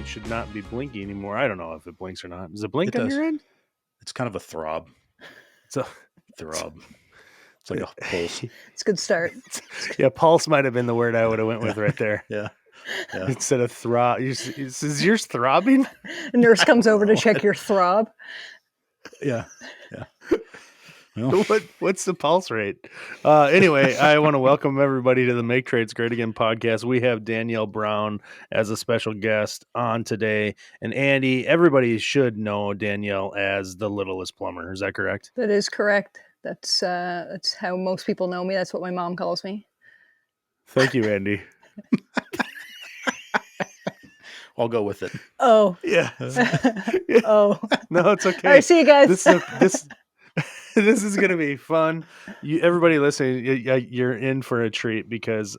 light should not be blinking anymore. I don't know if it blinks or not. Does it blink It on does. your end? It's kind of a throb. It's a throb. It's like a pulse. It's a good start. Yeah, pulse might have been the word I would have went with right there. Yeah. Instead of throb. Is yours throbbing? A nurse comes over to check your throb. Yeah. Well, What's the pulse rate? Anyway, I want to welcome everybody to the Make Trades Great Again podcast. We have Danielle Browne as a special guest on today. And Andy, everybody should know Danielle as the Littlest Plumber. Is that correct? That is correct. That's how most people know me. That's what my mom calls me. Thank you, Andy. I'll go with it. Oh. Yeah. Oh. No, it's okay. All right, see you guys. This is going to be fun. Everybody listening, you're in for a treat because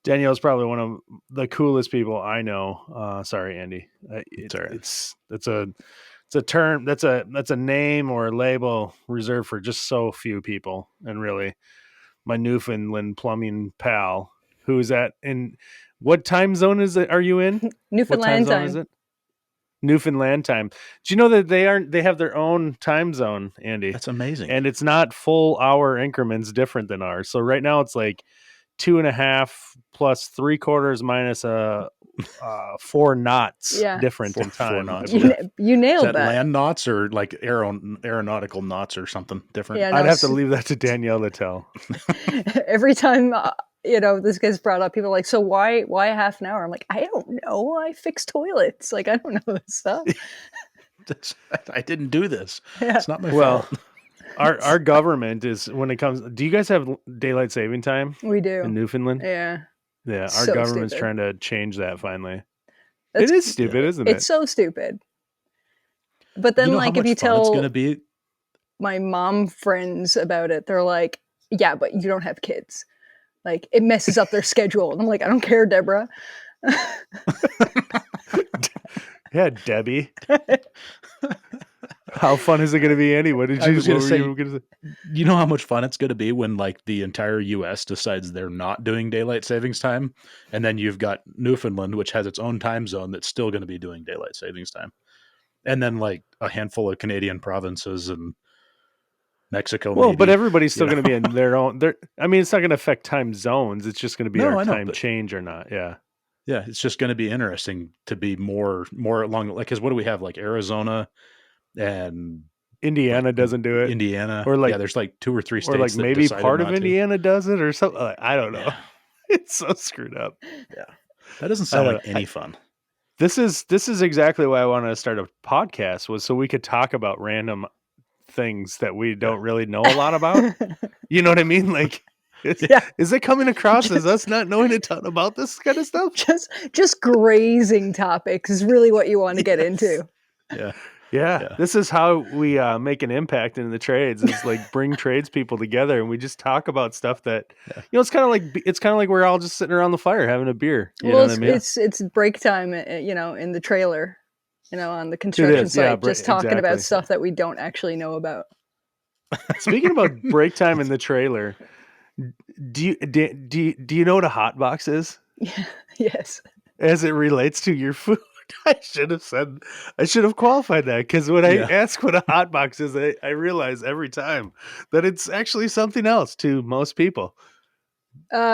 Danielle's probably one of the coolest people I know. Sorry, Andy. It's a term. That's a name or a label reserved for just so few people. And really, my Newfoundland plumbing pal, who's in what time zone is it? Are you in? Newfoundland what time zone is it? Newfoundland time. Do you know that they have their own time zone, Andy? That's amazing. And it's not full hour increments different than ours. So right now it's like 2.5 plus 3/4 minus 4 knots different in time. 4 knots. You nailed that. Land knots or like aeronautical knots or something different? Yeah, no, I'd have to leave that to Danielle to tell. Every time this gets brought up, people are like, so why a half an hour? I'm like, I don't know. I fix toilets. Like, I don't know this stuff. I didn't do this. Yeah. It's not my fault. Our government is, when it comes, do you guys have daylight saving time? We do. In Newfoundland? Yeah. Yeah, our So government's stupid. trying to change that finally. It is stupid, isn't it? It's so stupid. But then, like, if you tell it's gonna be, my mom friends about it, they're like, yeah, but you don't have kids. Like, it messes up their schedule. And I'm like, I don't care, Deborah. Yeah, Debbie. How fun is it going to be anyway? You know how much fun it's going to be when like the entire U.S. decides they're not doing daylight savings time, and then you've got Newfoundland, which has its own time zone that's still going to be doing daylight savings time, and then like a handful of Canadian provinces and Mexico. Well, but everybody's still going to be in their own. I mean, it's not going to affect time zones. It's just going to be our time change or not. Yeah. Yeah, it's just going to be interesting to be more along, like, because what do we have, like Arizona and Indiana doesn't do it. Indiana, or like there's like 2 or 3 states, or like maybe part of Indiana does it or something. I don't know. Yeah. It's so screwed up. Yeah, that doesn't sound like any fun. This is exactly why I wanted to start a podcast, was so we could talk about random things that we don't really know a lot about. You know what I mean? Like. Is it coming across as us not knowing a ton about this kind of stuff? Just grazing topics is really what you want to get into. Yeah. This is how we make an impact in the trades. Is like bring tradespeople together, and we just talk about stuff that it's kind of like we're all just sitting around the fire having a beer. You know what I mean? It's break time, in the trailer, on the construction site, just talking about stuff that we don't actually know about. Speaking about break time in the trailer. Do you know what a hot box is? Yeah. Yes. As it relates to your food, I should have qualified that, because when I ask what a hot box is, I realize every time that it's actually something else to most people.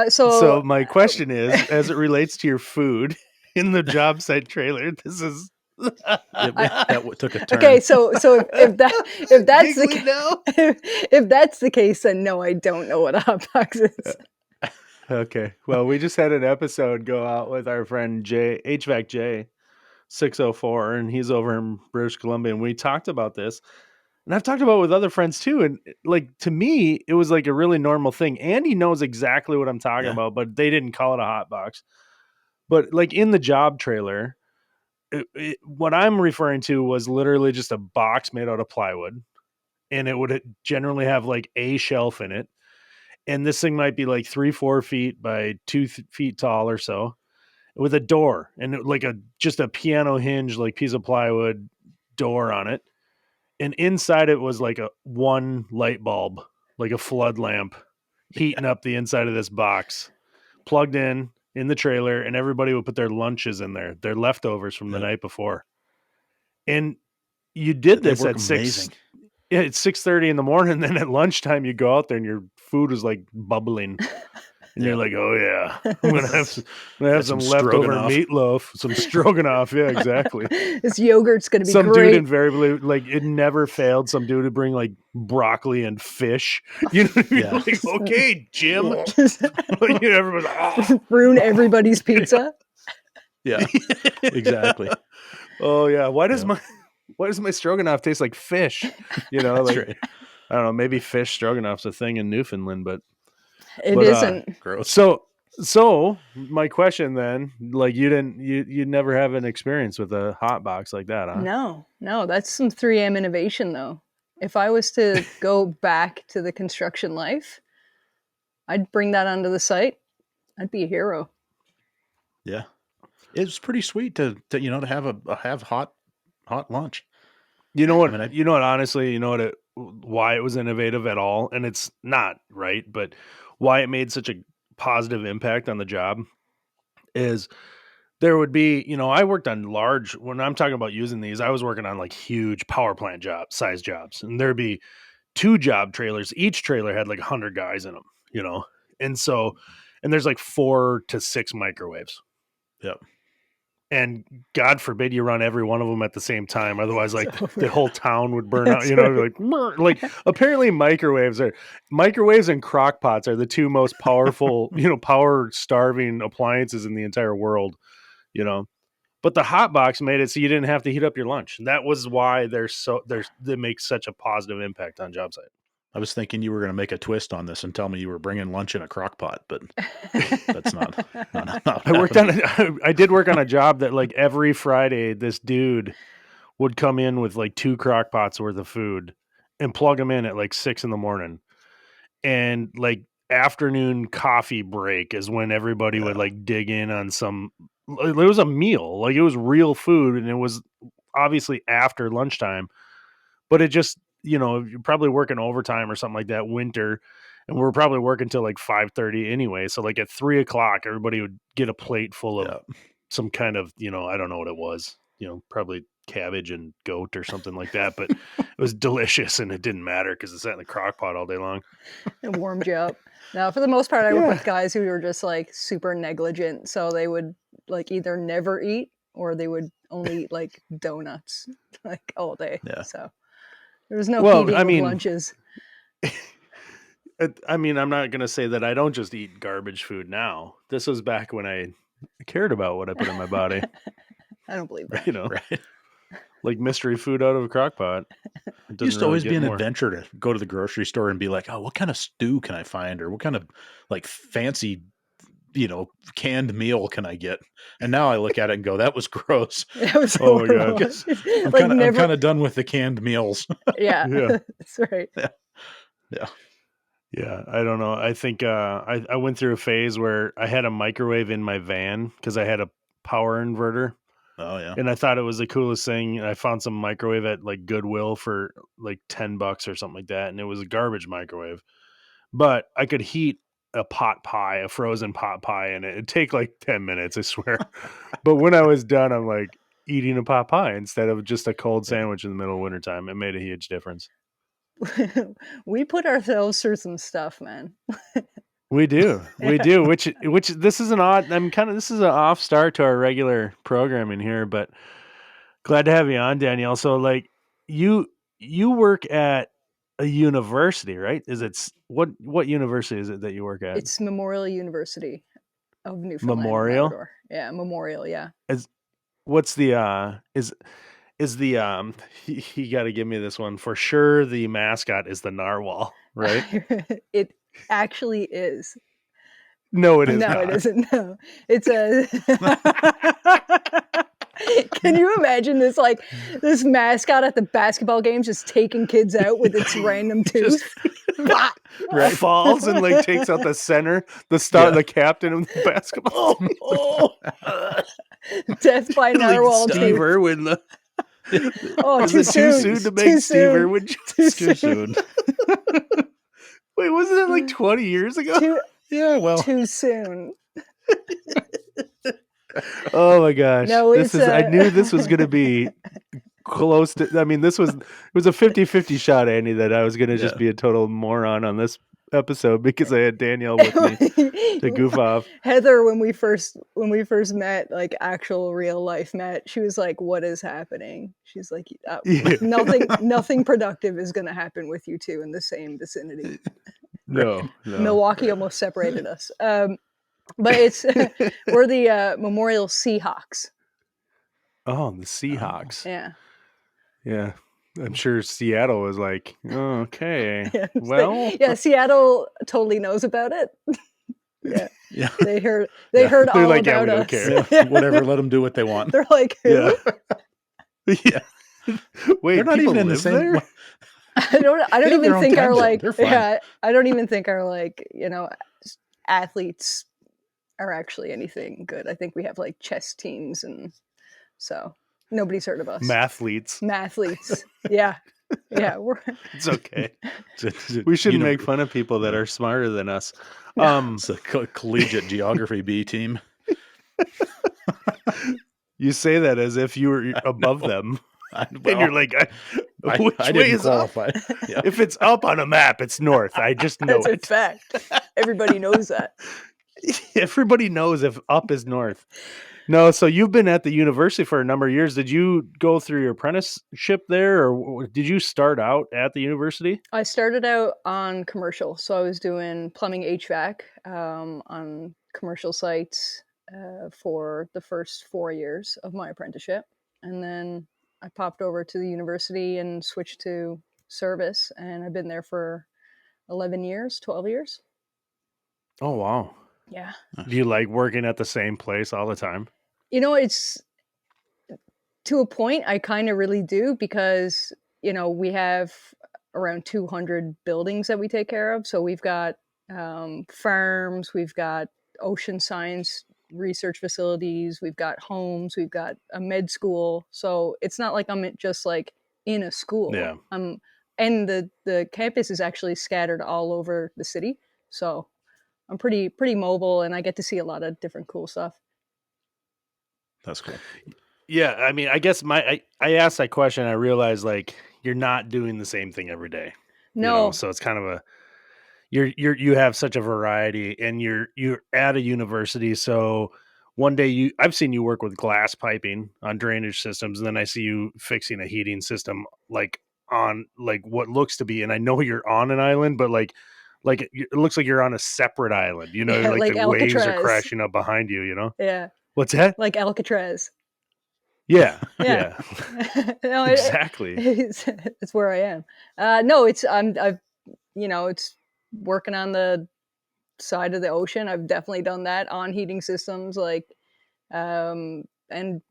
So my question is, as it relates to your food in the job site trailer, this is. That took a turn. Okay, so if that's the case, then no, I don't know what a hot box is. Okay, well, we just had an episode go out with our friend HVAC J 604, and he's over in British Columbia, and we talked about this, and I've talked about it with other friends too, and like, to me, it was like a really normal thing. Andy knows exactly what I'm talking about, but they didn't call it a hot box. But like in the job trailer. What I'm referring to was literally just a box made out of plywood, and it would generally have like a shelf in it. And this thing might be like 3-4 feet by 2 feet tall or so, with a door and like just a piano hinge, like piece of plywood door on it. And inside it was like one light bulb, like a flood lamp, heating up the inside of this box, plugged in. in the trailer, and everybody would put their lunches in there, their leftovers from the Yeah. night before. And you did They this work at amazing. Yeah, it's 6:30 in the morning. Then at lunchtime, you go out there and your food is like bubbling. And you're Yeah. like, oh yeah, I'm gonna have Got some some leftover stroganoff. meatloaf, some stroganoff. Yeah, exactly. This yogurt's gonna be Some dude great. invariably, like, it never failed. Some dude would bring like broccoli and fish. You know what I mean? Yeah. Like, okay, Jim. Just Like, everybody's like, oh. ruin everybody's pizza. Yeah, exactly. Oh yeah. Why does Yeah. my stroganoff taste like fish? You know, That's like right. I don't know. Maybe fish stroganoff's a thing in Newfoundland, but It But, isn't. Gross. so my question then, like, you never have an experience with a hot box like that, huh? No, that's some 3M innovation though. If I was to go back to the construction life, I'd bring that onto the site. I'd be a hero. Yeah, it's pretty sweet to have hot lunch. You know what? I mean, you know what? Honestly, why it was innovative at all, and it's not right, but why it made such a positive impact on the job is there would be, I worked on large. When I'm talking about using these, I was working on like huge power plant size jobs, and there'd be 2 job trailers. Each trailer had like 100 guys in them, and so, and there's like 4 to 6 microwaves. Yep. And God forbid you run every one of them at the same time. Otherwise, like the whole town would burn out. That's Right. like apparently microwaves and crock pots are the 2 most powerful, power starving appliances in the entire world. But the hot box made it so you didn't have to heat up your lunch. And that was why they make such a positive impact on job site. I was thinking you were going to make a twist on this and tell me you were bringing lunch in a crock pot, but that's not I did work on a job that like every Friday, this dude would come in with like 2 crock pots worth of food and plug them in at like 6 a.m. And like afternoon coffee break is when everybody would like dig in on it was a meal, like it was real food, and it was obviously after lunchtime, but it just, you're probably working overtime or something like that winter, and we're probably working till like 5:30 anyway. So like at 3:00, everybody would get a plate full of some kind of, I don't know what it was, probably cabbage and goat or something like that, but it was delicious, and it didn't matter because it sat in the crock pot all day long. It warmed you up. Now, for the most part, I work with guys who were just like super negligent. So they would like either never eat or they would only eat like donuts like all day. Yeah. So there was no heating of lunches. I mean, I'm not going to say that I don't just eat garbage food now. This was back when I cared about what I put in my body. I don't believe that. Right. Like mystery food out of a crock pot. It used to always be an adventure to go to the grocery store and be like, oh, what kind of stew can I find? Or what kind of like fancy, canned meal can I get? And now I look at it and go, that was gross. That was horrible. I'm kind of done with the canned meals. Yeah. That's right. Yeah, I don't know. I think I went through a phase where I had a microwave in my van because I had a power inverter. Oh yeah. And I thought it was the coolest thing. I found some microwave at like Goodwill for like $10 or something like that, and it was a garbage microwave. But I could heat a frozen pot pie, and it'd take like 10 minutes, I swear. But when I was done, I'm like eating a pot pie instead of just a cold sandwich in the middle of wintertime. It made a huge difference. We put ourselves through some stuff, man. We do. Which this is an off start to our regular programming here, but glad to have you on, Danielle. So like you work at a university, right? What university is it that you work at? It's Memorial University of Newfoundland. Memorial? Labrador. Yeah, Memorial, yeah. What's the is the you got to give me this one for sure. The mascot is the narwhal, right? It actually is. No, it is not. No, it isn't. No, it's a. Can you imagine this mascot at the basketball games just taking kids out with its random tooth? Right, falls and like takes out the center, the captain of the basketball. Death by narwhal. Like Steve Irwin. Oh, too soon to make Steve Irwin. Too soon. Wait, wasn't it like 20 years ago? Too soon. Oh my gosh. No, This it's, is I knew this was going to be close to I mean it was a 50-50 shot, Andy, that I was going to just Yeah. be a total moron on this episode because I had Danielle with me to goof off. Heather, when we first met, like actual real life met, she was like, "What is happening?" She's like, Yeah. nothing productive is going to happen with you two in the same vicinity." No. Milwaukee almost separated us. But it's we're the Memorial Seahawks. Oh, the Seahawks. Yeah. Yeah. I'm sure Seattle was like, oh, okay. Yeah, Well, yeah, Seattle totally knows about it. Yeah. Yeah. They heard They're all like, yeah, about we don't us. care. Yeah, whatever. Let them do what they want. They're like, who? Yeah. Yeah. Wait, They're not people even in the live same. there? I don't They have even their own think time our zone. like They're fine. yeah, I don't even think our like, athletes are actually anything good. I think we have like chess teams, and so nobody's heard of us. Mathletes. Mathletes. Yeah. Yeah, It's okay. We shouldn't make fun of people that are smarter than us. It's a collegiate geography B team. You say that as if you were above them. And you're like, which I way didn't is up? qualify. Yeah. If it's up on a map, it's north. I just know That's a it. fact. Everybody knows that. Everybody knows if up is north. No, so you've been at the university for a number of years. Did you go through your apprenticeship there, or did you start out at the university? I started out on commercial, so I was doing plumbing HVAC on commercial sites for the first 4 years of my apprenticeship, and then I popped over to the university and switched to service, and I've been there for 11 years, 12 years. Oh, wow. Yeah. Do you like working at the same place all the time? It's to a point I kind of really do, because, we have around 200 buildings that we take care of. So we've got farms, we've got ocean science research facilities, we've got homes, we've got a med school. So it's not like I'm just like in a school. Yeah. And the campus is actually scattered all over the city. So I'm pretty mobile, and I get to see a lot of different cool stuff. That's cool. Yeah, I mean, I guess I asked that question. I realized like you're not doing the same thing every day. No. So it's kind of you have such a variety, and you're at a university. So one day I've seen you work with glass piping on drainage systems, and then I see you fixing a heating system like on like what looks to be, and I know you're on an island, but like it looks like you're on a separate island. Yeah, like the waves are Alcatraz. crashing up behind you. Yeah. What's that? Like Alcatraz. Yeah. Yeah. No, Exactly. it's where I am. No, it's it's working on the side of the ocean. I've definitely done that on heating systems, like, and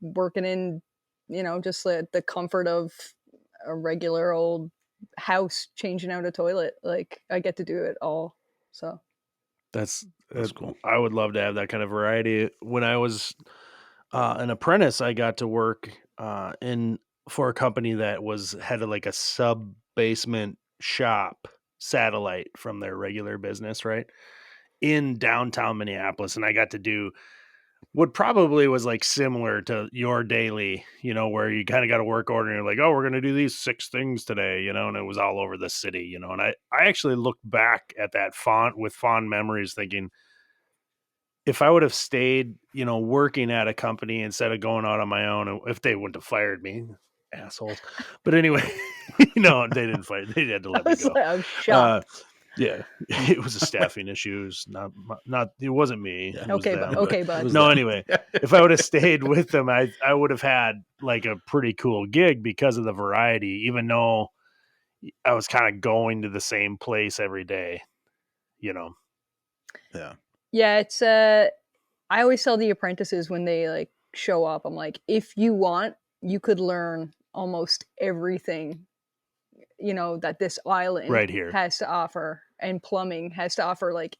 working in, just the comfort of a regular old house, changing out a toilet. Like, I get to do it all. So That's cool. I would love to have that kind of variety. When I was an apprentice, I got to work for a company that had like a sub basement shop satellite from their regular business, right, in downtown Minneapolis, and I got to do what probably was like similar to your daily, where you kind of got a work order and you're like, oh, we're going to do these 6 things today, and it was all over the city, and I actually looked back at that with fond memories, thinking, if I would have stayed, working at a company instead of going out on my own, if they wouldn't have fired me, assholes. But anyway, they didn't fire. They had to let me go. I was shocked. Yeah, it was a staffing issue. It wasn't me. Yeah. It was Okay, them. okay, bud. No, anyway, if I would have stayed with them, I would have had like a pretty cool gig because of the variety, even though I was kind of going to the same place every day, Yeah. Yeah, it's I always tell the apprentices when they like show up, I'm like, if you want, you could learn almost everything, that this island right here has to offer, and plumbing has to offer, like,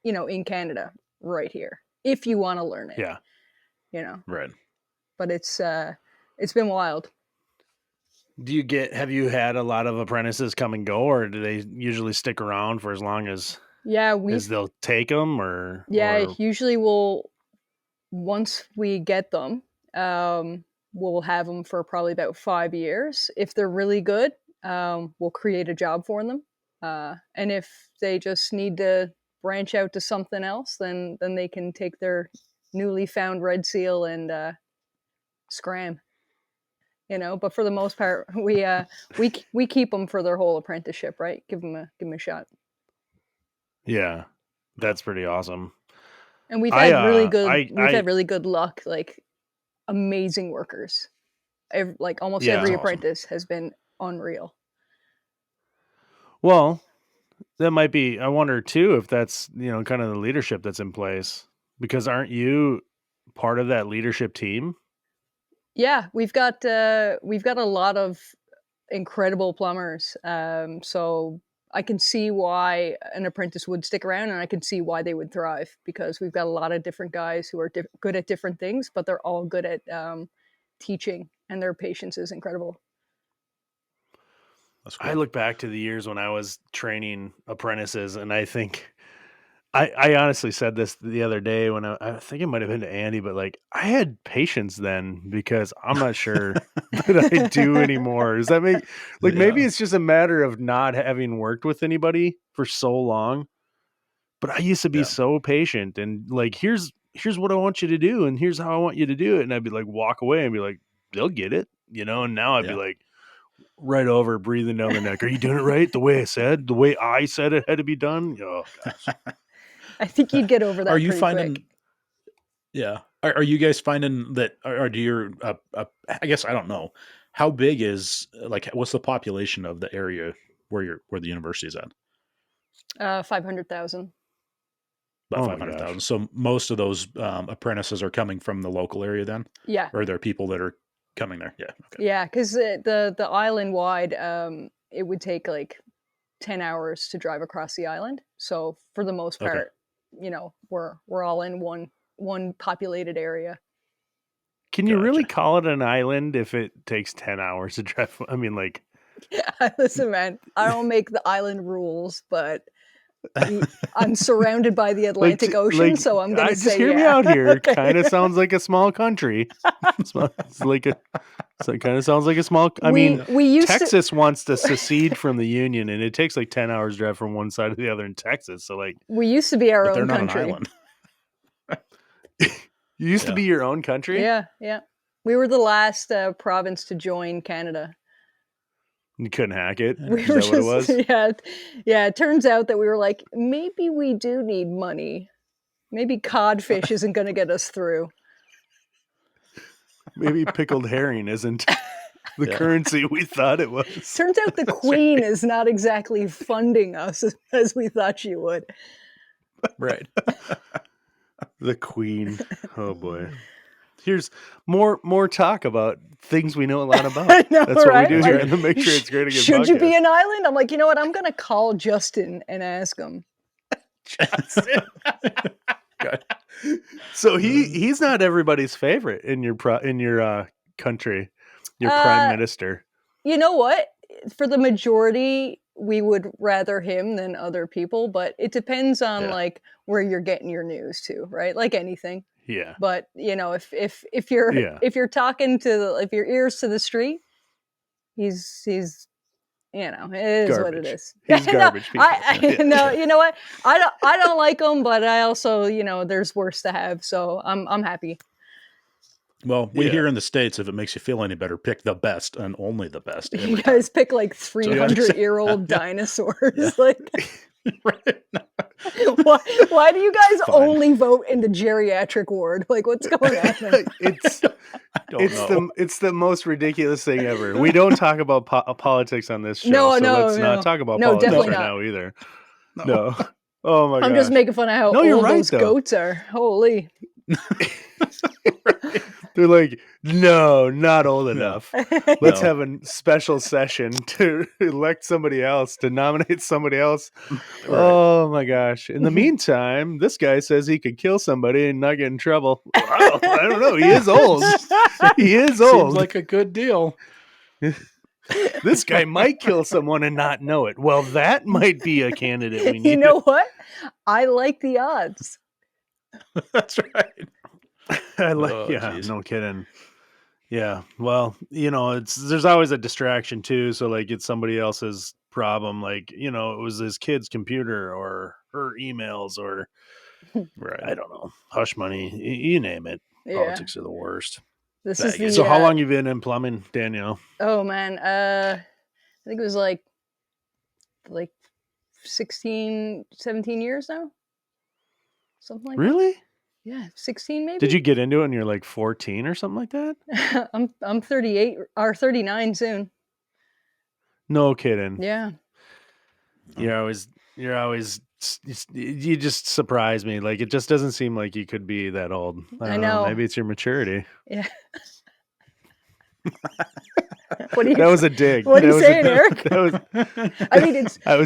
in Canada right here, if you want to learn it. Yeah. Right. But it's been wild. Have you had a lot of apprentices come and go, or do they usually stick around for as long as Yeah, as they'll take them, or? Yeah, usually once we get them, we'll have them for probably about 5 years. If they're really good, we'll create a job for them. And if they just need to branch out to something else, then they can take their newly found red seal and scram. But for the most part, we keep them for their whole apprenticeship, right? Give them a shot. Yeah, that's pretty awesome. And we've had really good luck, like amazing workers. Like almost every apprentice has been unreal. Well, that might be, I wonder too, if that's, kind of the leadership that's in place, because aren't you part of that leadership team? Yeah, we've got a lot of incredible plumbers. So I can see why an apprentice would stick around, and I can see why they would thrive, because we've got a lot of different guys who are good at different things, but they're all good at teaching, and their patience is incredible. That's cool. I look back to the years when I was training apprentices, and I think I honestly said this the other day when I think it might have been to Andy, but like I had patience then, because I'm not sure that I do anymore. Does that make maybe it's just a matter of not having worked with anybody for so long, but I used to be so patient and like, here's what I want you to do, and here's how I want you to do it. And I'd be like, walk away and be like, they'll get it, and now I'd be like, right over, breathing down the neck. Are you doing it right? The way I said it had to be done? Oh, gosh. I think you'd get over that. Are you pretty finding? Quick. Yeah. Are you guys finding that? Or do you? I guess I don't know. How big is what's the population of the area where the university is at? 500,000. About 500,000. So most of those apprentices are coming from the local area then? Yeah. Or are there people that are coming there? Yeah. Okay. Yeah, because the island wide, it would take like 10 hours to drive across the island. So for the most part, we're all in one populated area. Can you really call it an island if it takes 10 hours to drive? I mean, like... Listen, man, I don't make the island rules, but I'm surrounded by the Atlantic Ocean, so I'm going to say, just hear me out here. Okay. Kind of sounds like a small country. It kind of sounds like a small... Texas wants to secede from the Union, and it takes like 10 hours drive from one side to the other in Texas. So like... We used to be our own country. They're not an island. You used to be your own country? Yeah. We were the last province to join Canada. You couldn't hack it? Is that what it was? Yeah. It turns out that we were like, maybe we do need money. Maybe codfish isn't going to get us through. Maybe pickled herring isn't the currency we thought it was. Turns out the Queen is not exactly funding us as we thought she would. Right. The Queen. Oh boy. Here's more talk about things we know a lot about. I know, that's right? What we do here, and to make sure it's great. Should you be an island? I'm like, you know what? I'm going to call Justin and ask him. Justin. So he's not everybody's favorite in your country. Your prime minister. You know what? For the majority, we would rather him than other people, but it depends on like where you're getting your news to, right? Like anything. Yeah. But if you're talking to if your ears to the street, he's it is garbage. What it is. He's garbage. No, you know what? I don't like him, but I also there's worse to have, so I'm happy. Well, we here in the States, if it makes you feel any better, pick the best and only the best. You guys pick like 300-year-old dinosaurs, like. Right. Why do you guys only vote in the geriatric ward? Like, what's going on? It's the most ridiculous thing ever. We don't talk about politics on this show. No, let's not talk about politics right now either. No. Oh my god. I'm just making fun of how old those goats are. Holy. They're like, no, not old enough. Let's have a special session to elect somebody else, to nominate somebody else. Right. Oh my gosh. In the meantime, this guy says he could kill somebody and not get in trouble. Well, I don't know. He is old. Seems like a good deal. This guy might kill someone and not know it. Well, that might be a candidate we need. You know what? I like the odds. That's right. Oh, yeah, jeez. no kidding. Yeah. Well, there's always a distraction too. So like it's somebody else's problem. Like, it was his kid's computer or her emails or Right. I don't know, hush money, you name it. Yeah. Politics are the worst. This is Faggots. So how the long you been in plumbing, Danielle? oh man, I think it was like 16, 17 years now. Something like that. Really? Yeah, 16 maybe. Did you get into it when you're like 14 or something like that? I'm 38 or 39 soon. No kidding. Yeah. You're always you just surprise me. Like it just doesn't seem like you could be that old. I don't know. know. Maybe it's your maturity. Yeah. What are you That was a dig. What are you That was saying, a, Eric? That was I mean,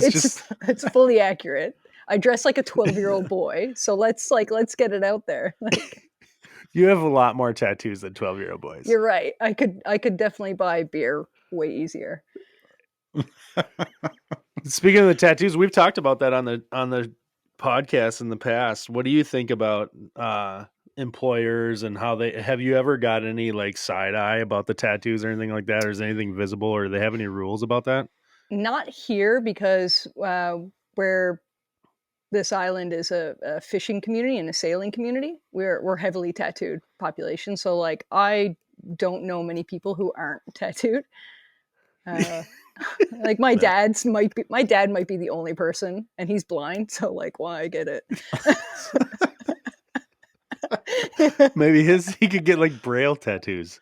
just it's fully accurate. I dress like a 12-year-old boy, so let's get it out there. Like, you have a lot more tattoos than 12-year-old boys. you're right. I could definitely buy beer way easier. Speaking of the tattoos, we've talked about that on the podcast in the past. What do you think about employers and how have you ever got any like side eye about the tattoos or anything like that, or is anything visible, or do they have any rules about that? Not here because where this island is a fishing community and a sailing community. We're heavily tattooed population, so like I don't know many people who aren't tattooed. Like my dad might be the only person, and he's blind, so like why I get it. Maybe he could get like braille tattoos.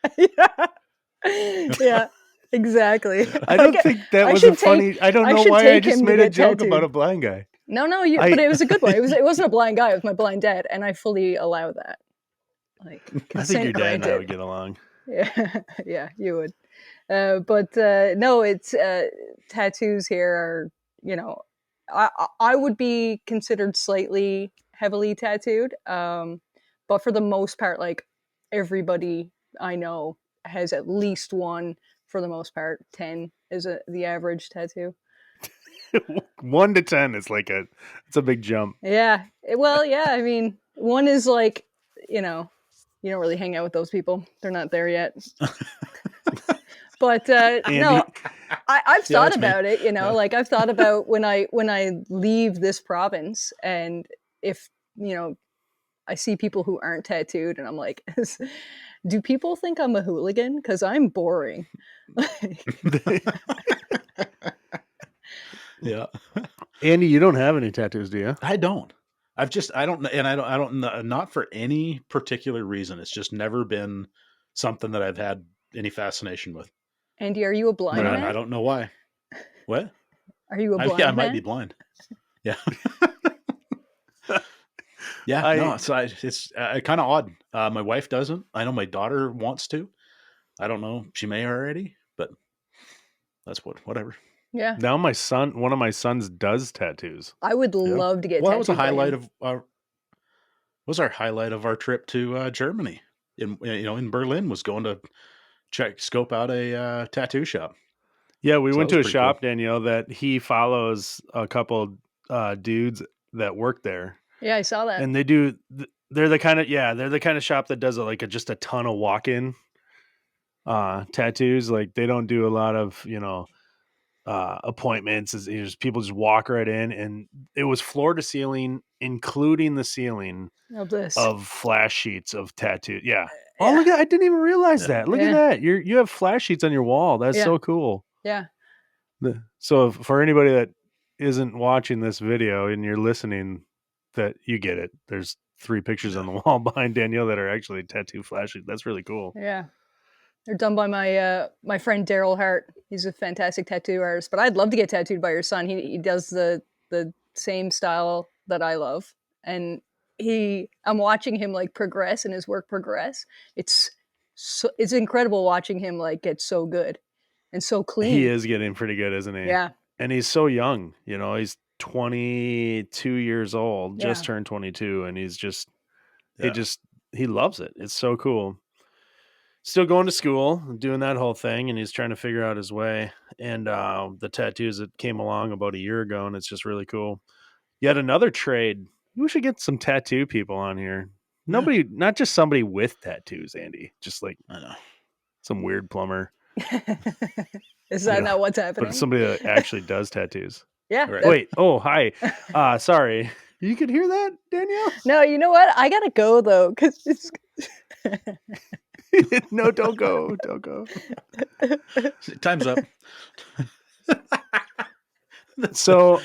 Yeah, exactly. I don't think that was a funny. I don't know why I just made a joke about a blind guy. No, but it was a good one. It wasn't a blind guy. It was my blind dad, and I fully allow that. Like, I think your dad and I granted. would get along. Yeah, yeah, you would. But no, it's tattoos here are, I would be considered slightly heavily tattooed. But for the most part, like everybody I know has at least one. For the most part, 10 is the average tattoo. 1 to 10 is it's a big jump. Yeah. Well, yeah. I mean, one is like, you don't really hang out with those people. They're not there yet. But no, I've thought about it. Like I've thought about when I leave this province, and if I see people who aren't tattooed, and I'm like, do people think I'm a hooligan? Because I'm boring. Yeah. Andy, you don't have any tattoos, do you? I don't. I don't, not for any particular reason. It's just never been something that I've had any fascination with. Andy, are you a blind man? I don't know why. What? Are you a blind I man? might be blind. Yeah. Yeah. No, so it's kind of odd. My wife doesn't. I know my daughter wants to. I don't know. She may already, but that's whatever. Yeah. Now one of my sons does tattoos. I would love to get. Well, that was a highlight of our. Was our highlight of our trip to Germany. In Berlin, was going to scope out a tattoo shop. Yeah, we went to a shop, cool. Danielle, that he follows a couple dudes that work there. Yeah, I saw that. And they're the kind of shop that does just a ton of walk-in tattoos. Like they don't do a lot of, appointments. People just walk right in, and it was floor to ceiling, including the ceiling of flash sheets of tattoo. Yeah. Oh, look at I didn't even realize that. Look at that. You have flash sheets on your wall. That's so cool. Yeah. So for anybody that isn't watching this video and you're listening, that you get it. There's 3 pictures on the wall behind Danielle that are actually tattoo flash sheets. That's really cool. Yeah. They're done by my friend Daryl Hart. He's a fantastic tattoo artist, but I'd love to get tattooed by your son. He does the same style that I love, and I'm watching him like progress and his work progress. It's incredible watching him like get so good and so clean. He is getting pretty good, isn't he? Yeah. And he's so young. He's 22 years old, just turned 22, and he's just he loves it. It's so cool. Still going to school, doing that whole thing, and he's trying to figure out his way. And the tattoos that came along about a year ago, and it's just really cool. Yet another trade. We should get some tattoo people on here. Nobody, not just somebody with tattoos, Andy. Just like I know. some weird plumber. Is that not what's happening? But somebody that actually does tattoos. Yeah. Right. Wait. Oh, hi. Sorry. You could hear that, Danielle? No, you know what? I gotta go though, because it's. No, don't go. Don't go. Time's up. So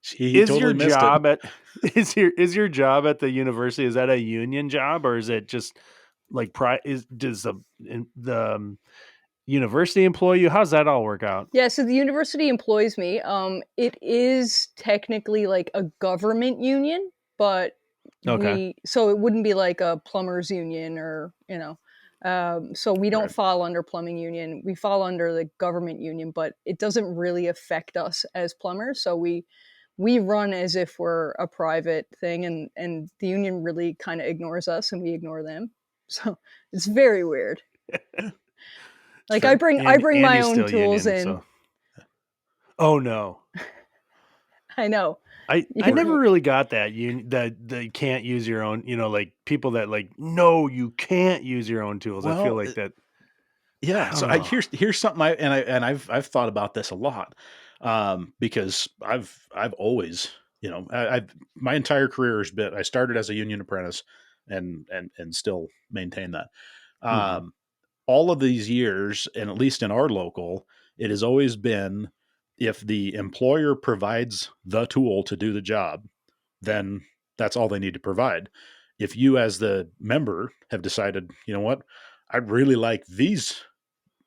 He is totally your missed job it. is your job at the university? Is that a union job, or is it just like does the university employ you? How's that all work out? Yeah, so the university employs me. It is technically like a government union, but Okay. so it wouldn't be like a plumbers union or so we don't Right. fall under plumbing union. We fall under the government union, but it doesn't really affect us as plumbers. So we run as if we're a private thing, and the union really kind of ignores us and we ignore them. So it's very weird. Like Sure. I bring my Andy's own still tools union, in. so. Oh no. I know. I never really got that you can't use your own, like people that like, no, you can't use your own tools. I feel Well, like that. yeah. So here's something I've thought about this a lot, because I've always, I've my entire career has been, I started as a union apprentice and still maintain that. Mhm. All of these years, and at least in our local, it has always been, if the employer provides the tool to do the job, then that's all they need to provide. If you, as the member, have decided, you know what, I'd really like these,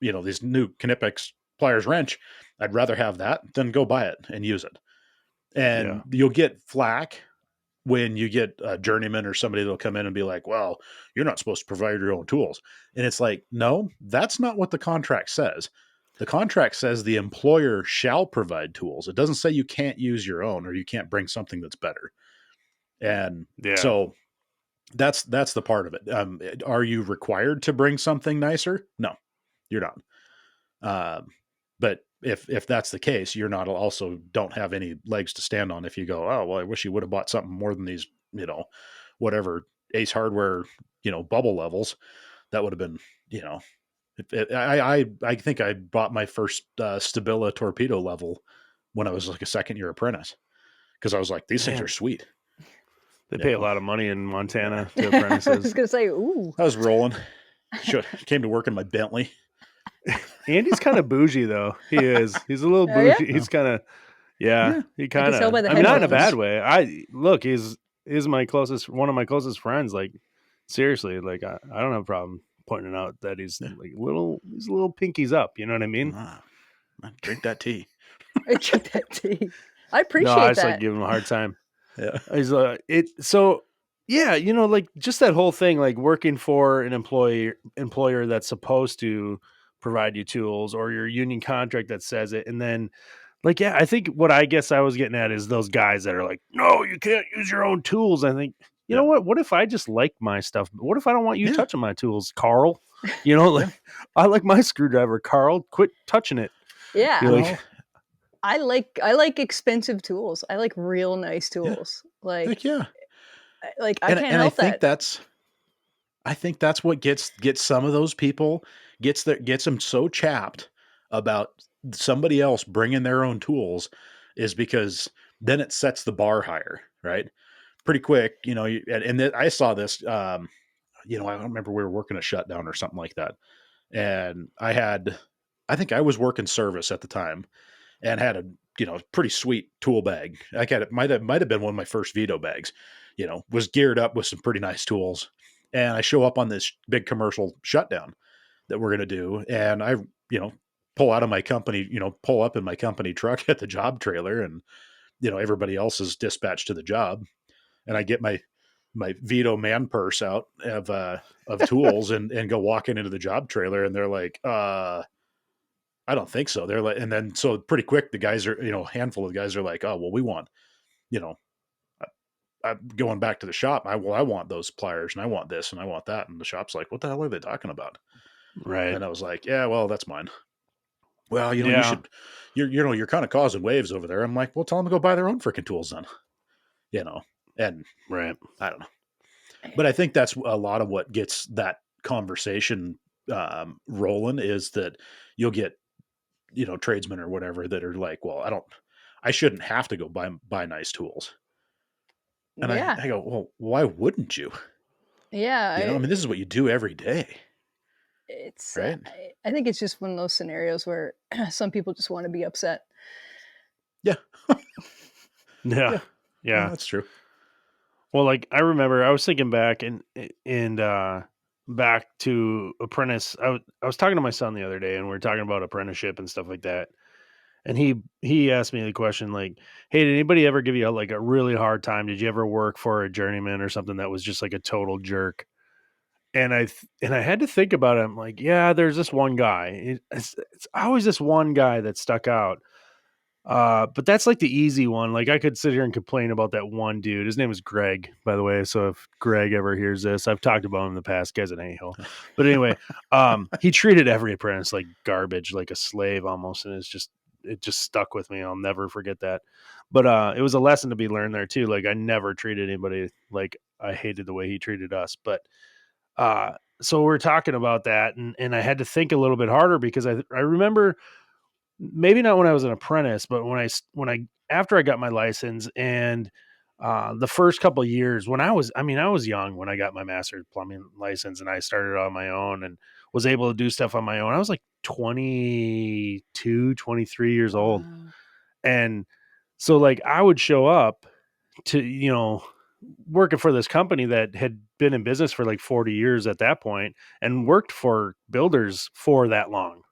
these new Knipex pliers wrench, I'd rather have that, then go buy it and use it. And Yeah. you'll get flack when you get a journeyman or somebody that'll come in and be like, well, you're not supposed to provide your own tools. And it's like, no, that's not what the contract says. The contract says the employer shall provide tools. It doesn't say you can't use your own or you can't bring something that's better. And Yeah. so that's the part of it. Are you required to bring something nicer? No, you're not. But if that's the case, you're not, also don't have any legs to stand on if you go, oh, well, I wish you would have bought something more than these, whatever Ace Hardware, bubble levels. That would have been, I think I bought my first Stabila torpedo level when I was like a second year apprentice, because I was like, these things Man. are sweet. They pay a lot of money in Montana to I was apprentices. gonna say, ooh. I was rolling. Came to work in my Bentley. Andy's kind of bougie though. He is. He's a little Oh, yeah? bougie. He's kind of, yeah. He can kind tell of. by the I mean, not in a headphones. bad way. Look. He's my closest, one of my closest friends. Like, seriously, like I don't have a problem pointing out that he's like he's a little pinkies up. You know what I mean? Drink that tea. I drink that tea. I appreciate No, I just that. like give him a hard time. Yeah. He's so yeah, like just that whole thing, like working for an employer that's supposed to provide you tools, or your union contract that says it, and then like, yeah, I think what I guess I was getting at is those guys that are like, no, you can't use your own tools. I think, you know what if I just like my stuff? What if I don't want you touching my tools, Carl? Like I like my screwdriver, Carl. Quit touching it. Yeah. Like, I like expensive tools. I like real nice tools. Like, Heck yeah. Like I can't help that. I think that's what gets some of those people, gets them so chapped about somebody else bringing their own tools, is because then it sets the bar higher, right? Pretty quick, I saw this, I don't remember, we were working a shutdown or something like that. And I think I was working service at the time and had a, pretty sweet tool bag. It might have been one of my first Vito bags, was geared up with some pretty nice tools. And I show up on this big commercial shutdown that we're going to do. And I, pull up in my company truck at the job trailer, and, everybody else is dispatched to the job. And I get my Vito man purse out of tools and go walking into the job trailer. And they're like, I don't think so. They're like, and then so pretty quick, the guys are, a handful of guys are like, oh, well, we want, I'm going back to the shop. I want those pliers, and I want this, and I want that. And the shop's like, what the hell are they talking about? right. And I was like, yeah, well, that's mine. Well, you Yeah. should, you're kind of causing waves over there. I'm like, well, tell them to go buy their own freaking tools then, and Right. I don't know. But I think that's a lot of what gets that conversation rolling, is that you'll get, tradesmen or whatever that are like, well, I shouldn't have to go buy nice tools. And Yeah. I go, well, why wouldn't you? Yeah. I mean, this is what you do every day. It's, right? I think it's just one of those scenarios where some people just want to be upset. Yeah. Yeah. Well, that's true. Well, like I remember I was thinking back and back to apprentice. I was talking to my son the other day and we were talking about apprenticeship and stuff like that. And he asked me the question like, "Hey, did anybody ever give you like a really hard time? Did you ever work for a journeyman or something that was just like a total jerk?" And I had to think about it. I'm like, yeah, there's this one guy. It's always this one guy that stuck out. But that's like the easy one. Like I could sit here and complain about that one dude. His name is Greg, by the way. So if Greg ever hears this, I've talked about him in the past. Guy's an a-hole. But anyway, he treated every apprentice like garbage, like a slave almost, and it just stuck with me. I'll never forget that. But it was a lesson to be learned there too. Like I never treated anybody like I hated the way he treated us. But so we're talking about that, and I had to think a little bit harder because I remember, maybe not when I was an apprentice, but when I after I got my license, and the first couple of years when I was young when I got my master's plumbing license, and I started on my own and was able to do stuff on my own. I was like 22, 23 years old. And so like I would show up to, working for this company that had been in business for like 40 years at that point and worked for builders for that long.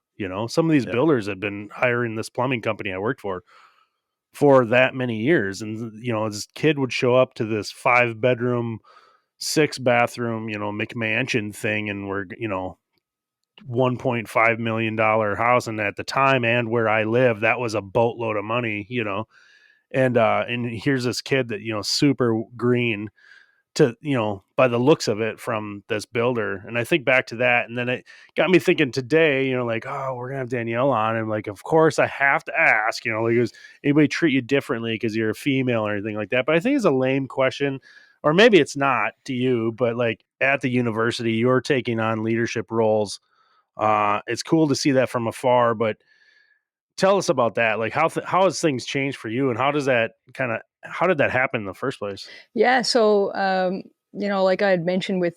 Some of these builders had been hiring this plumbing company I worked for that many years. And, this kid would show up to this 5-bedroom, 6-bathroom, McMansion thing. And we're, $1.5 million house. And at the time and where I live, that was a boatload of money, and here's this kid that, super green to, by the looks of it from this builder. And I think back to that. And then it got me thinking today, like, oh, we're gonna have Danielle on. And like, of course I have to ask, like, does anybody treat you differently because you're a female or anything like that? But I think it's a lame question, or maybe it's not to you, but like at the university, you're taking on leadership roles. It's cool to see that from afar, but tell us about that. Like how has things changed for you, and how did that happen in the first place? Yeah. So, like I had mentioned with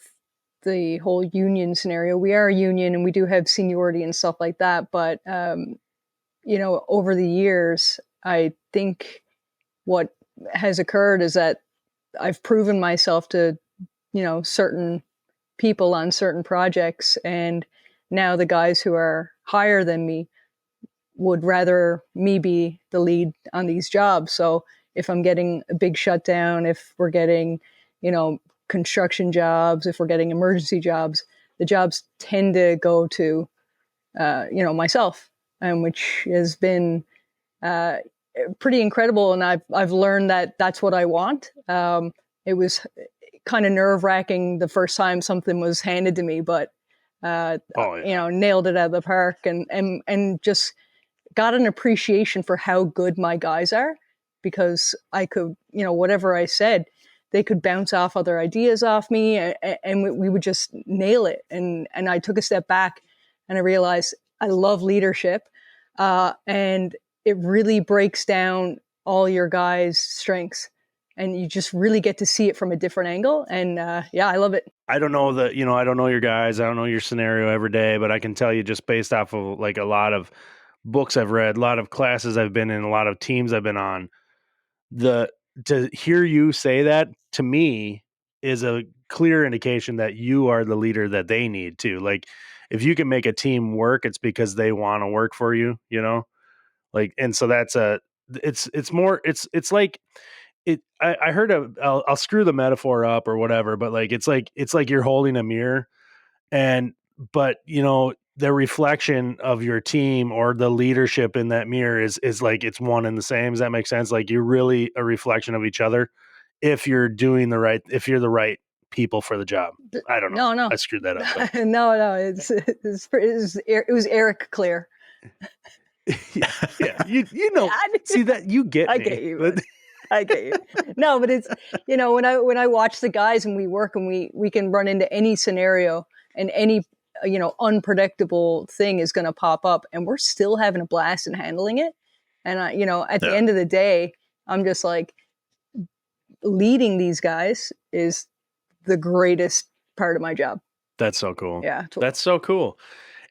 the whole union scenario, we are a union and we do have seniority and stuff like that. But, over the years, I think what has occurred is that I've proven myself to, certain people on certain projects. And now the guys who are higher than me would rather me be the lead on these jobs. So if I'm getting a big shutdown, if we're getting, construction jobs, if we're getting emergency jobs, the jobs tend to go to, myself, which has been pretty incredible. And I've learned that that's what I want. It was kind of nerve-wracking the first time something was handed to me, but nailed it out of the park, and just got an appreciation for how good my guys are, because I could, whatever I said, they could bounce off other ideas off me, and we would just nail it. And I took a step back and I realized I love leadership, and it really breaks down all your guys' strengths, and you just really get to see it from a different angle. And I love it. I don't know I don't know your guys. I don't know your scenario every day, but I can tell you just based off of like a lot of books I've read, a lot of classes I've been in, a lot of teams I've been on, to hear you say that to me is a clear indication that you are the leader that they need too. Like if you can make a team work, it's because they want to work for you, like, and so that's it's more, it's like it, I heard I'll screw the metaphor up or whatever, but like, it's like you're holding a mirror, but the reflection of your team or the leadership in that mirror is like, it's one and the same. Does that make sense? Like you're really a reflection of each other if you're if you're the right people for the job. I don't know. No. I screwed that up. No. It was Eric Clear. Yeah. See that you get I me. get you. I get you. No, but it's, when I watch the guys and we work and we can run into any scenario and any unpredictable thing is going to pop up, and we're still having a blast and handling it. And at the end of the day, I'm just like, leading these guys is the greatest part of my job. That's so cool. Yeah, that's so cool.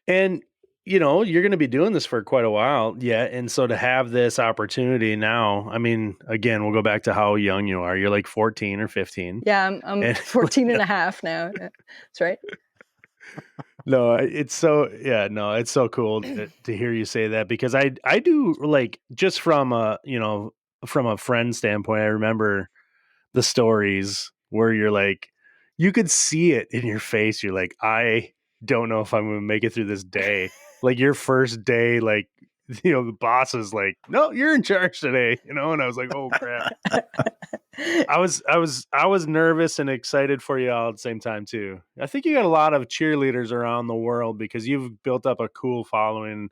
And you're going to be doing this for quite a while yet. And so to have this opportunity now, I mean, again, we'll go back to how young you are. You're like 14 or 15. Yeah, I'm 14 and a half now. That's right. No, it's so, it's so cool to hear you say that, because I do, like, just from a friend standpoint, I remember the stories where you're like, you could see it in your face. You're like, I don't know if I'm going to make it through this day. Like your first day, like, the boss is like, no, you're in charge today, and I was like, oh crap. I was nervous and excited for you all at the same time too. I think you got a lot of cheerleaders around the world because you've built up a cool following,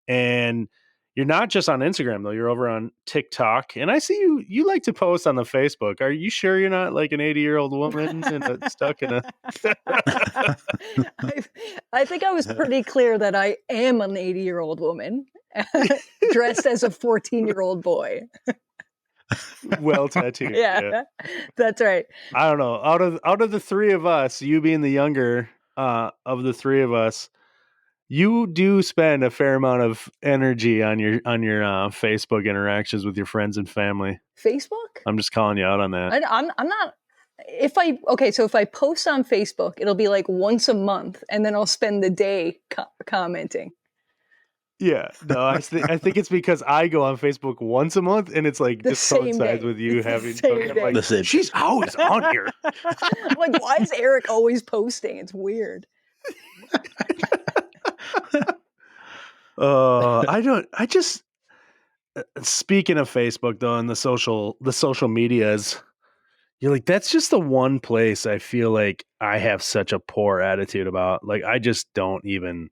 and you're not just on Instagram though. You're over on TikTok, and I see you like to post on the Facebook. Are you sure you're not like an 80-year-old woman stuck in a? I think I was pretty clear that I am an 80-year-old woman dressed as a 14-year-old boy. Well tattooed. Yeah, that's right. I don't know. Out of the three of us, you being the younger of the three of us, you do spend a fair amount of energy on your Facebook interactions with your friends and family. Facebook? I'm just calling you out on that. I'm not. So if I post on Facebook, it'll be like once a month, and then I'll spend the day commenting. Yeah, no, I think it's because I go on Facebook once a month, and it's like just coincides with you having. Like, she's always on here. I'm like, why is Eric always posting? It's weird. Speaking of Facebook though, and the social medias, you're like, that's just the one place I feel like I have such a poor attitude about. Like, I just don't even.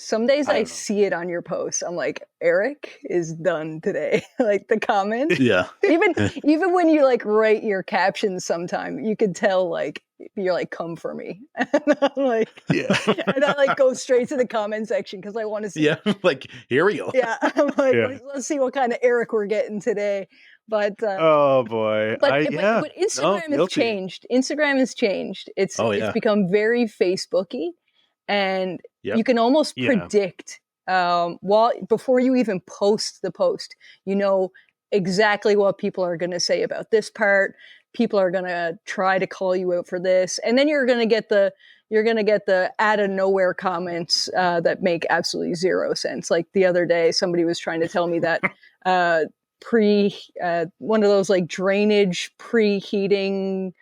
Some days I see it on your posts. I'm like, Eric is done today. Like the comments. Yeah. Even when you like write your captions sometime, you could tell like you're like, come for me. And I'm like, yeah. And I like go straight to the comment section because I want to see. Yeah, like here we go. Yeah. I'm like, let's see what kind of Eric we're getting today. But oh boy. But Instagram has changed. Instagram has changed. It's become very Facebooky. And you can almost predict before you even post the post, exactly what people are going to say about this part. People are going to try to call you out for this, and then you're going to get the out of nowhere comments that make absolutely zero sense. Like the other day, somebody was trying to tell me that one of those like drainage preheating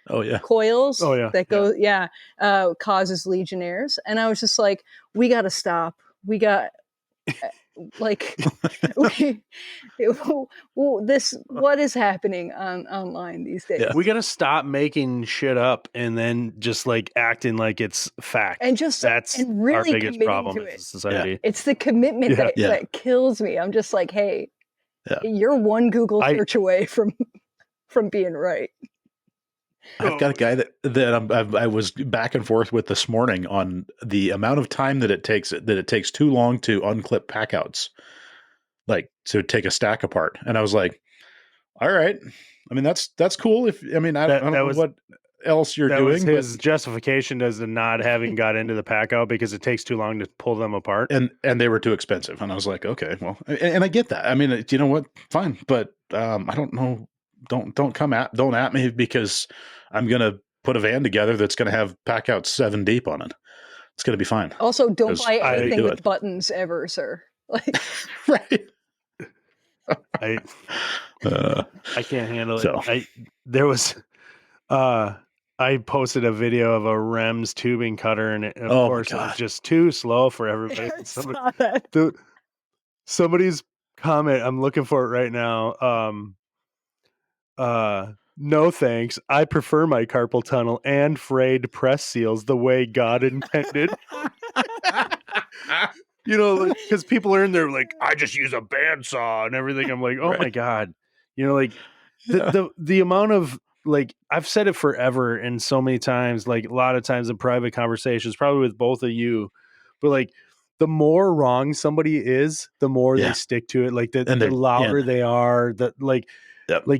coils that go causes legionnaires, and I was just like, we got to stop. We got like what is happening online these days? We got to stop making shit up and then just like acting like it's fact. And that's really our biggest problem in society. Yeah. It's the commitment that kills me. I'm just like, hey, you're one Google search away from being right. I've got a guy that I was back and forth with this morning on the amount of time that it takes too long to unclip packouts, like to take a stack apart. And I was like, all right. I mean, that's cool. I don't know what else you're doing. Was his justification as to not having got into the pack out because it takes too long to pull them apart, and they were too expensive. And I was like, okay, well, and I get that. I mean, you know what? Fine, but I don't know. Don't at me because I'm gonna put a van together that's gonna have pack out 7 deep on it. It's gonna be fine. Also, don't buy anything with buttons ever, sir. Like, right. I can't handle it. There was I posted a video of a REMS tubing cutter, and of course it was just too slow for everybody. Somebody's comment, I'm looking for it right now. No thanks. I prefer my carpal tunnel and frayed press seals the way God intended. Because people are in there like, I just use a bandsaw and everything. I'm like, oh my God. Like the amount of like, I've said it forever and so many times, like a lot of times in private conversations, probably with both of you, but like the more wrong somebody is, the more they stick to it. Like the louder they are, like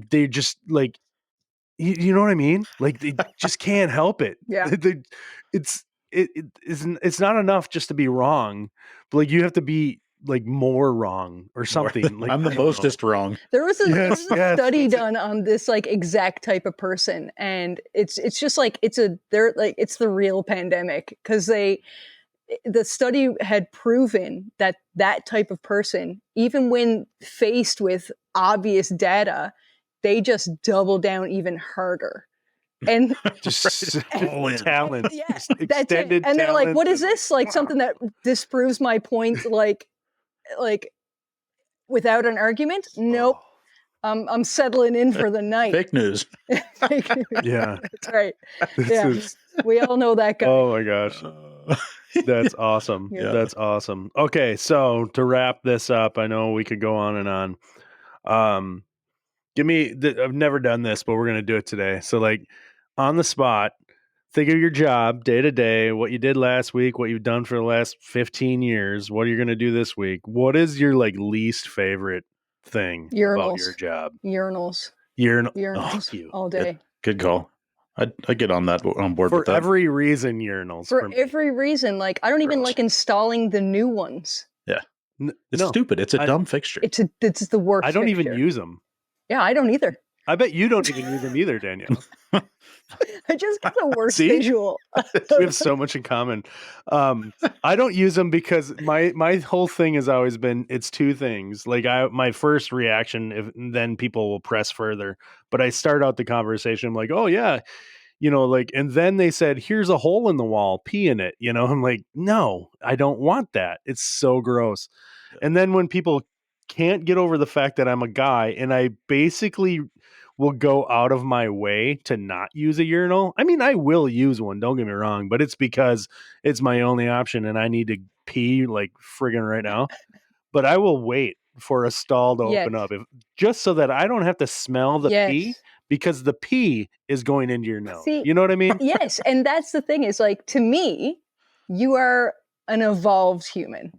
they just like, you know what I mean? Like they just can't help it. Yeah. It's not enough just to be wrong, but like you have to be like more wrong or something. Like I'm the mostest wrong. There was a study done on this like exact type of person, and it's just like it's the real pandemic, because the study had proven that type of person, even when faced with obvious data, they just double down even harder. And just talent, extended and they're like, what is this? Like something that disproves my point, like without an argument? Nope. I'm settling in for the night. Fake news. Fake news. Yeah. That's right. We all know that guy. Oh my gosh. That's awesome. Yeah. That's awesome. Okay, so to wrap this up, I know we could go on and on. I've never done this, but we're going to do it today. So like on the spot, think of your job day to day, what you did last week, what you've done for the last 15 years, what you're going to do this week. What is your like least favorite thing about your job? Urinals all day. Good call. I get on board for with that. every reason. Urinals for every reason. Like I don't even like installing the new ones. Yeah, it's stupid. It's a dumb fixture. It's the worst. I don't fixture. even use them. Yeah, I don't either. I bet you don't even use them either, Danielle. I just got the worst visual. We have so much in common. I don't use them because my whole thing has always been, it's two things. Like my first reaction, then people will press further, but I start out the conversation, I'm like, oh yeah, like, and then they said, here's a hole in the wall, pee in it. I'm like, no, I don't want that. It's so gross. And then when people can't get over the fact that I'm a guy and I basically will go out of my way to not use a urinal. I mean, I will use one, don't get me wrong, but it's because it's my only option and I need to pee like friggin' right now. But I will wait for a stall to open up just so that I don't have to smell the pee, because the pee is going into your nose. You know what I mean? Yes. And that's the thing, is like, to me, you are an evolved human.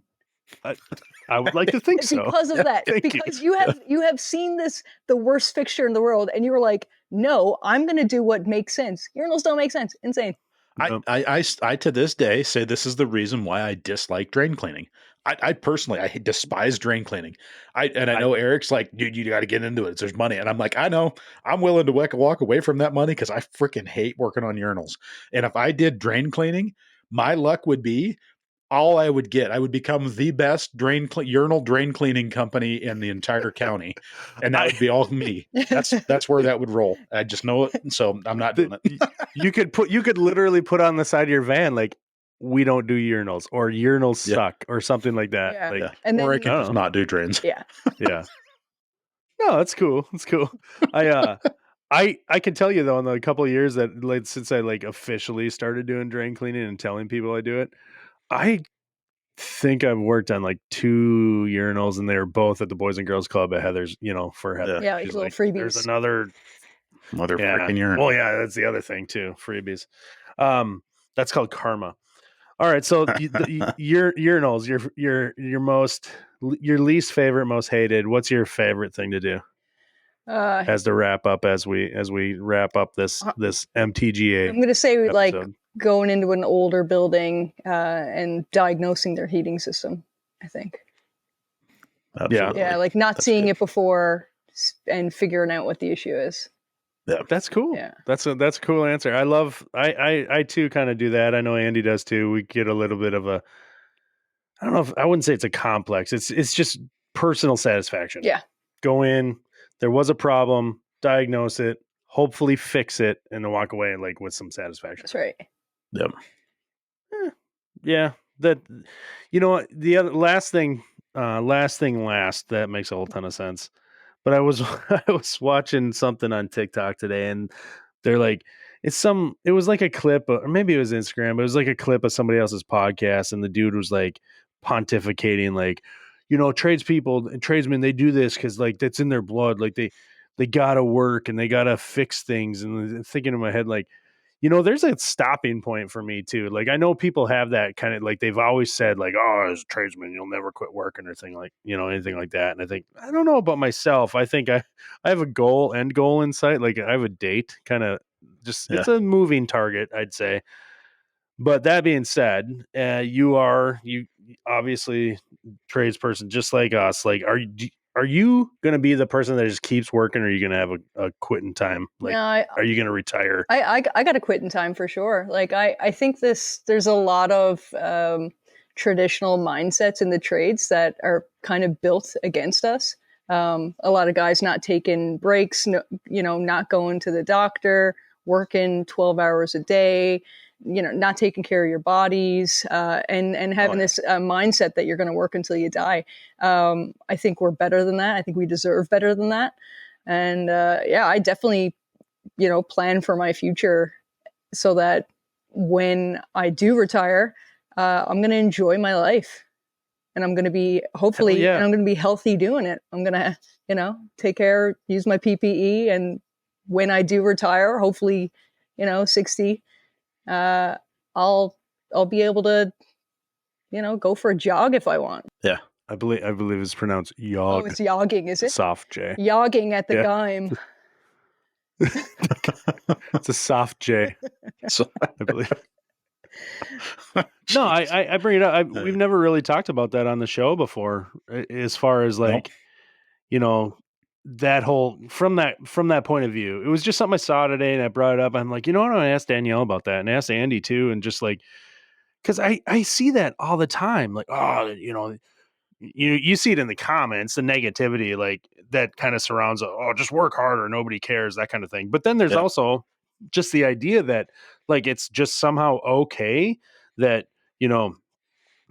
I would like to think so. Because of that. Because you have seen the worst fixture in the world, and you were like, no, I'm going to do what makes sense. Urinals don't make sense. Insane. I to this day say this is the reason why I dislike drain cleaning. I personally, I despise drain cleaning. I know Eric's like, dude, you got to get into it. There's money. And I'm like, I know, I'm willing to walk away from that money because I freaking hate working on urinals. And if I did drain cleaning, my luck would be all I would get. I would become the best urinal drain cleaning company in the entire county. And that would be all me. That's where that would roll. I just know it. So I'm not doing it. You could literally put on the side of your van, like, we don't do urinals, or urinals suck, or something like that. Yeah. Like, and then, or I can just not do drains. Yeah. Yeah. No, that's cool. That's cool. I can tell you though, in the couple of years that, like, since I like officially started doing drain cleaning and telling people I do it, I think I've worked on like 2 urinals, and they were both at the Boys and Girls Club at Heather's, for Heather. Yeah, like little freebies. There's another freaking urinal. Well, yeah, that's the other thing too. Freebies. That's called karma. All right, so your urinals, your least favorite, most hated. What's your favorite thing to do? As to wrap up, as we wrap up this MTGA. I'm going to say episode. like going into an older building and diagnosing their heating system, I think. Absolutely. Yeah, like not seeing it before and figuring out what the issue is. Yeah, that's cool. Yeah, that's a cool answer. I too kind of do that. I know Andy does too. We get a little bit of a, I don't know if I wouldn't say it's a complex. It's just personal satisfaction. Yeah. Go in, there was a problem, diagnose it, hopefully fix it, and then walk away like with some satisfaction. That's right. Yep. Yeah. That, the other last thing that makes a whole ton of sense. But I was watching something on TikTok today, and they're like, it was like a clip, or maybe it was Instagram, but it was like a clip of somebody else's podcast, and the dude was like pontificating, like, tradespeople and tradesmen, they do this because like that's in their blood, like they gotta work and they gotta fix things, and thinking in my head like, you know, there's a stopping point for me too. Like I know people have that kind of like they've always said like, oh, as a tradesman, you'll never quit working or anything like that. And I think I don't know about myself. I think I have a end goal in sight. Like I have a date, kind of just it's a moving target, I'd say. But that being said, you obviously tradesperson just like us. Like, are you going to be the person that just keeps working, or are you going to have a quitting time? Like, No, are you going to retire? I got to quit in time for sure. Like I think there's a lot of traditional mindsets in the trades that are kind of built against us. A lot of guys not taking breaks, not going to the doctor, working 12 hours a day, not taking care of your bodies, and having this mindset that you're going to work until you die. I think we're better than that. I think we deserve better than that. And I definitely plan for my future so that when I do retire, I'm going to enjoy my life, and I'm going to be hopefully, and I'm going to be healthy doing it. I'm going to, take care, use my PPE. And when I do retire, hopefully, 60, I'll be able to, go for a jog if I want. Yeah. I believe it's pronounced yog. Oh, it's yogging, is it? Soft J. Yogging at the game. It's a soft J. So I believe. No, I bring it up. We've never really talked about that on the show before, as far as like, that whole from that point of view. It was just something I saw today, and I brought it up. I'm like, you know what? I'm gonna ask Danielle about that, and ask Andy too, and just like, because I see that all the time. Like, you see it in the comments, the negativity like that kind of surrounds. Just work harder, nobody cares, that kind of thing. But then there's also just the idea that like it's just somehow okay that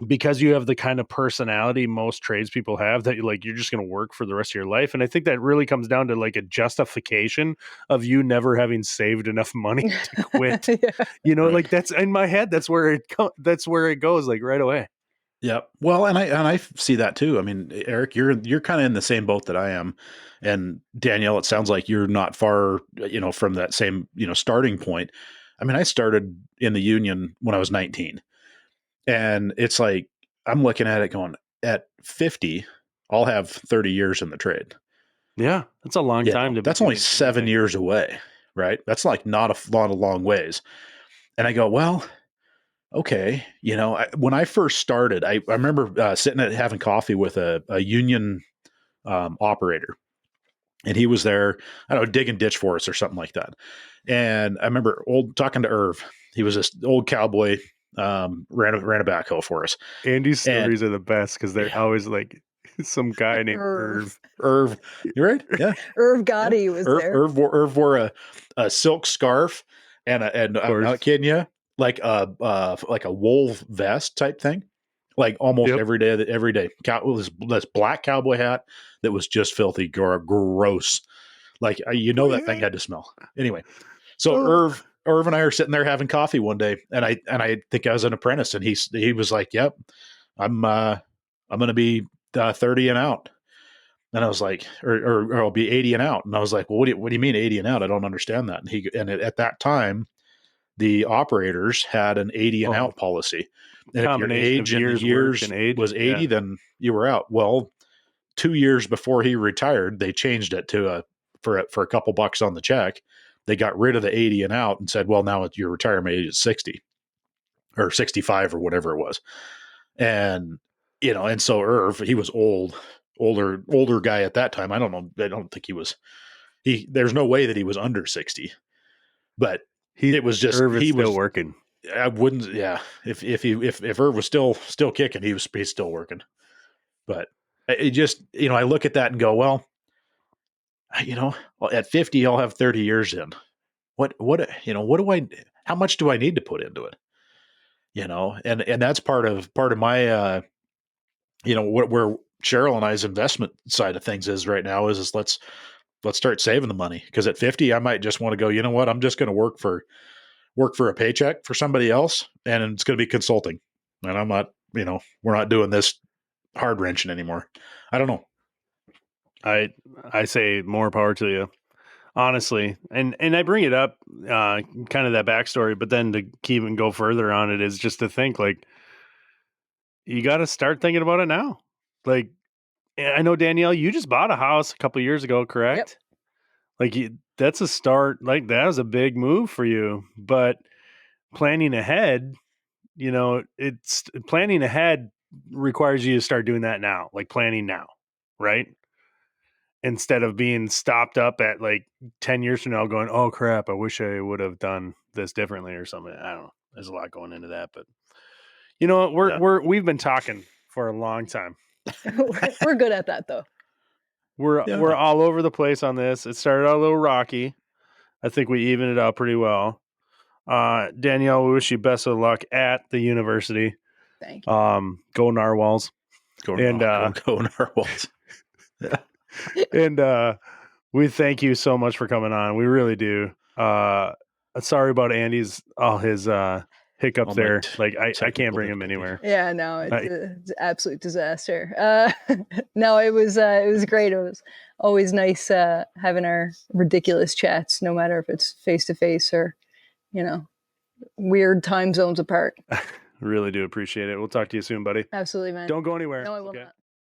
because you have the kind of personality most tradespeople have, that you're just going to work for the rest of your life. And I think that really comes down to like a justification of you never having saved enough money to quit. Like that's in my head. That's where it goes like right away. Yeah. Well, and I see that too. I mean, Eric, you're kind of in the same boat that I am. And Danielle, it sounds like you're not far, from that same, starting point. I mean, I started in the union when I was 19. And it's like, I'm looking at it going, at 50, I'll have 30 years in the trade. Yeah. That's a long time to be. That's only 7 years away, right? That's like not a lot of long ways. And I go, well, okay. When I first started, I remember sitting at having coffee with a union operator. And he was there, I don't know, digging ditch for us or something like that. And I remember talking to Irv. He was this old cowboy, ran a backhoe for us. Andy's stories are the best because they're always like some guy named Irv. You're right. Yeah. Irv Gotti was there. Irv wore a silk scarf and I'm not kidding you, like a wool vest type thing, like almost every day. This black cowboy hat that was just filthy, gross. Like that thing had to smell. Anyway, so Irv and I are sitting there having coffee one day, and I think I was an apprentice, and he was like, "Yep, I'm going to be 30 and out," and I was like, or I'll be 80 and out, and I was like, "Well, what do you mean 80 and out? I don't understand that." And at that time, the operators had an 80 and out policy, and if your age and years was 80, then you were out. Well, 2 years before he retired, they changed it to for a couple bucks on the check. They got rid of the 80 and out and said, well, now your retirement age is 60 or 65 or whatever it was. And, and so Irv, he was older guy at that time. I don't know. I don't think there's no way that he was under 60, but it was just, Irv is he was still working. I wouldn't. Yeah. If Irv was still kicking, he's still working, but it just, I look at that and go, well, at 50, I'll have 30 years in. How much do I need to put into it? And that's part of my, where Cheryl and I's investment side of things is right now is let's start saving the money. Cause at 50, I might just want to go, you know what? I'm just going to work for a paycheck for somebody else. And it's going to be consulting. And I'm not, we're not doing this hard wrenching anymore. I don't know. I say more power to you, honestly. And I bring it up, kind of that backstory, but then to keep and go further on it is just to think like you got to start thinking about it now. Like, I know Danielle, you just bought a house a couple years ago, correct? Like that's a start. Like that was a big move for you, but planning ahead, it's planning ahead requires you to start doing that now, like planning now, right? Instead of being stopped up at like 10 years from now going, oh crap, I wish I would have done this differently or something. I don't know. There's a lot going into that, but you know what? We've been talking for a long time. We're good at that though. We're all over the place on this. It started out a little rocky. I think we evened it out pretty well. Danielle, we wish you best of luck at the university. Thank you. Go Narwhals. Go Narwhals. And we thank you so much for coming on. We really do. Sorry about his hiccups there. Like I can't bring him anywhere. Yeah, no, it's an absolute disaster. No, it was great. It was always nice having our ridiculous chats, no matter if it's face to face or, weird time zones apart. Really do appreciate it. We'll talk to you soon, buddy. Absolutely, man. Don't go anywhere. No, I will not.